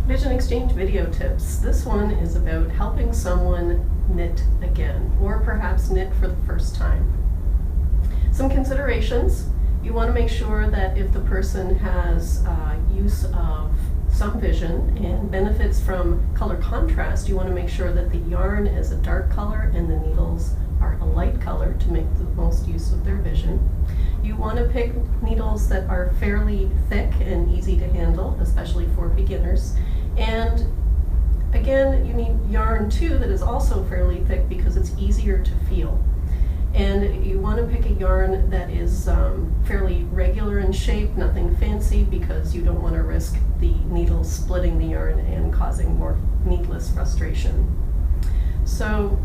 Vision Exchange video tips. This one is about helping someone knit again, or perhaps knit for the first time. Some considerations. You want to make sure that if the person has use of some vision and benefits from color contrast, you want to make sure that the yarn is a dark color and the needles are a light color to make the most use of their vision. You want to pick needles that are fairly thick and easy to handle, especially for beginners. And again, you need yarn too that is also fairly thick because it's easier to feel. And you want to pick a yarn that is fairly regular in shape, nothing fancy, because you don't want to risk the needle splitting the yarn and causing more needless frustration. So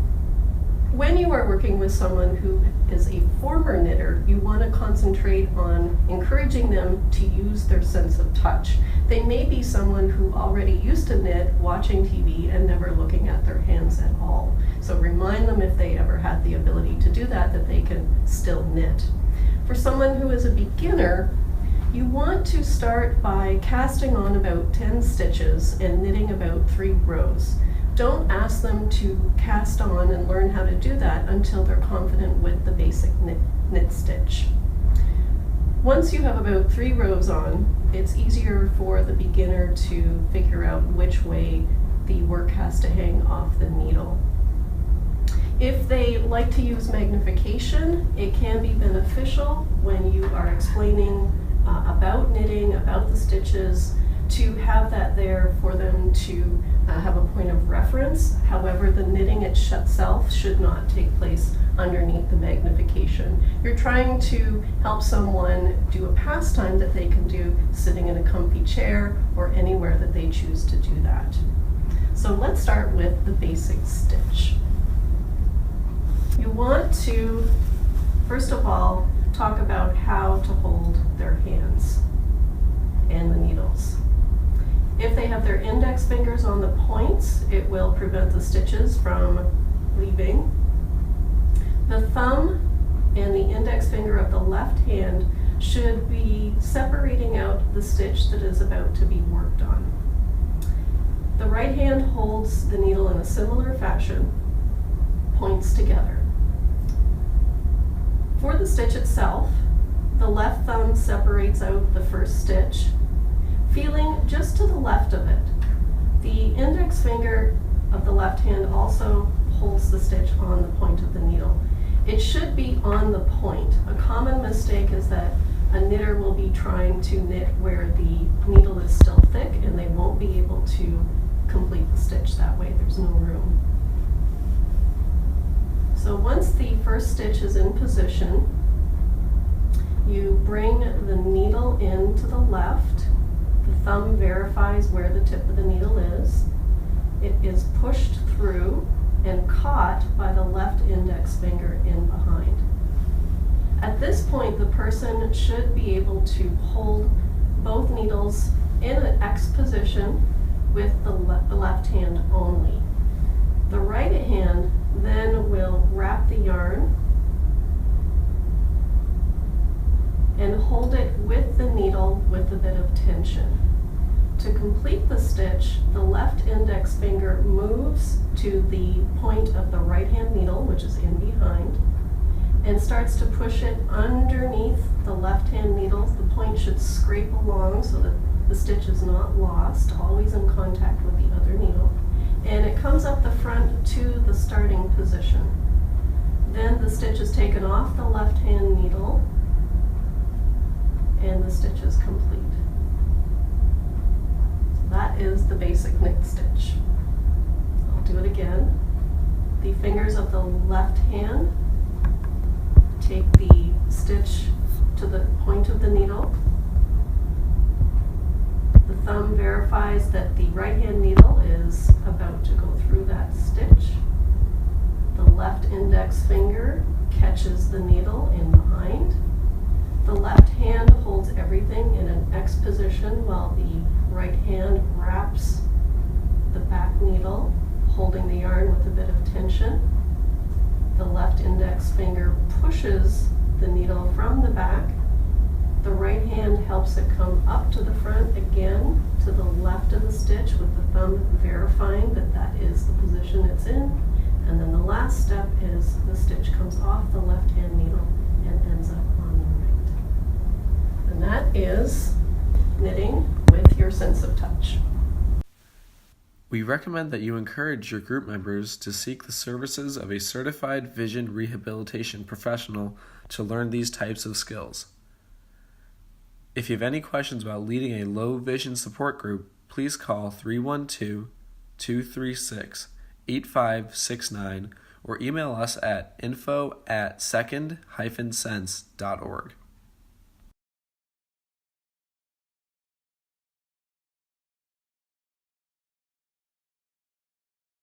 when you are working with someone who is a former knitter, you want to concentrate on encouraging them to use their sense of touch. They may be someone who already used to knit, watching TV and never looking at their hands at all. So remind them, if they ever had the ability to do that, that they can still knit. For someone who is a beginner, you want to start by casting on about 10 stitches and knitting about 3 rows. Don't ask them to cast on and learn how to do that until they're confident with the basic knit stitch. Once you have about 3 rows on, it's easier for the beginner to figure out which way the work has to hang off the needle. If they like to use magnification, it can be beneficial when you are explaining about knitting, about the stitches, to have that there for them to have a point of reference. However, the knitting itself should not take place underneath the magnification. You're trying to help someone do a pastime that they can do sitting in a comfy chair or anywhere that they choose to do that. So let's start with the basic stitch. You want to, first of all, talk about how to hold their hands and the needles. If they have their index fingers on the points, it will prevent the stitches from leaving. The thumb and the index finger of the left hand should be separating out the stitch that is about to be worked on. The right hand holds the needle in a similar fashion, points together. For the stitch itself, the left thumb separates out the first stitch, feeling just to the left of it. The index finger of the left hand also holds the stitch on the point of the needle. It should be on the point. A common mistake is that a knitter will be trying to knit where the needle is still thick and they won't be able to complete the stitch that way. There's no room. So once the first stitch is in position, you bring the needle into the left. The thumb verifies where the tip of the needle is. It is pushed through and caught by the left index finger in behind. At this point, the person should be able to hold both needles in an X position with the left hand only. The right hand then will wrap the yarn and hold it with the needle with a bit of tension. To complete the stitch, the left index finger moves to the point of the right hand needle, which is in behind, and starts to push it underneath the left hand needle. The point should scrape along so that the stitch is not lost, always in contact with the other needle. And it comes up the front to the starting position. Then the stitch is taken off the left hand needle and the stitch is complete. So that is the basic knit stitch. I'll do it again. The fingers of the left hand take the stitch to the point of the needle. The thumb verifies that the right hand needle is about to go through that stitch. The left index finger catches the needle in behind. The left hand holds everything in an X position while the right hand wraps the back needle, holding the yarn with a bit of tension. The left index finger pushes the needle from the back. The right hand helps it come up to the front again to the left of the stitch with the last step is the stitch comes off the left-hand needle and ends up on the right. And that is knitting with your sense of touch. We recommend that you encourage your group members to seek the services of a certified vision rehabilitation professional to learn these types of skills. If you have any questions about leading a low vision support group, please call 312-236-8569 or email us at info@second-sense.org.